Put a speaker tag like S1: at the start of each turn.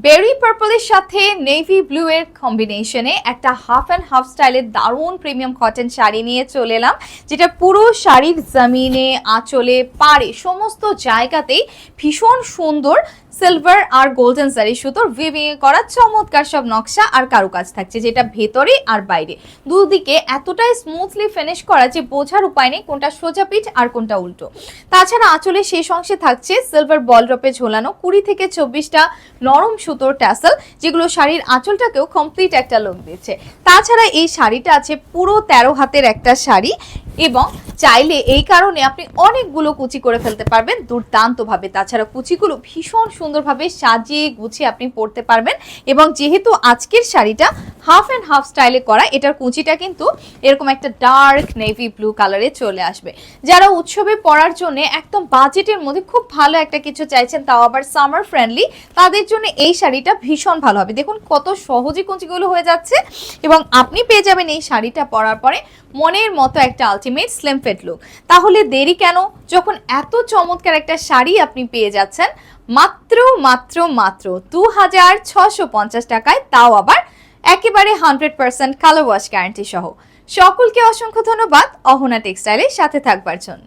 S1: বেরি পার্পলের সাথে navy blue এর কম্বিনেশনে একটা হাফ অ্যান্ড হাফ স্টাইলের দারুণ প্রিমিয়াম কটন শাড়ি নিয়ে চলে এলাম, যেটা পুরো শাড়ির জমিনে, আঁচলে, পাড়ে সমস্ত জায়গাতেই ভীষণ সুন্দর সিলভার আর গোল্ডেন জারি সুতোর উইভিং এ করা চমৎকার সব নকশা আর কারুকাজ থাকছে, যেটা ভেতরে আর বাইরে দুদিকে এতটাই স্মুথলি ফিনিশ করা যে বোঝার উপায় নেই কোনটা সোজা পিঠ আর কোনটা উল্টো। তাছাড়া আঁচলের শেষ অংশে থাকছে সিলভার বল ড্রপে ঝোলানো 20 থেকে 24টা নরম সুতোর ট্যাসেল, যেগুলো শাড়ির আঁচলটাকেও কমপ্লিট একটা লুক দিচ্ছে। তাছাড়া এই শাড়িটা আছে পুরো 13 হাতের একটা শাড়ি, এবং চাইলে এই কারণে আপনি অনেকগুলো কুচি করে ফেলতে পারবেন দুর্দান্তভাবে। তাছাড়া কুচিগুলো ভীষণ সুন্দরভাবে সাজিয়ে গুছিয়ে আপনি পরতে পারবেন। এবং যেহেতু আজকের শাড়িটা হাফ অ্যান্ড হাফ স্টাইলে করা, এটার কুচিটা কিন্তু এরকম একটা ডার্ক নেভি ব্লু কালারে চলে আসবে। যারা উৎসবে পরার জন্য একদম বাজেটের মধ্যে খুব ভালো একটা কিছু চাইছেন, তাও আবার সামার ফ্রেন্ডলি, তাদের জন্য এই শাড়িটা ভীষণ ভালো হবে। দেখুন কত সহজে কুচিগুলো হয়ে যাচ্ছে, এবং আপনি পেয়ে যাবেন এই শাড়িটা পরার পরে মনের মতো একটা আলটিমেট স্লিম ফিট লুক। তাহলে দেরি কেন, যখন এত চমৎকার একটা শাড়ি আপনি পেয়ে যাচ্ছেন মাত্র মাত্র মাত্র 2650 টাকায়, তাও আবার একেবারে 100% কালার ওয়াশ গ্যারান্টি সহ। সকলকে অসংখ্য ধন্যবাদ অহনা টেক্সটাইলের সাথে থাকবার জন্য।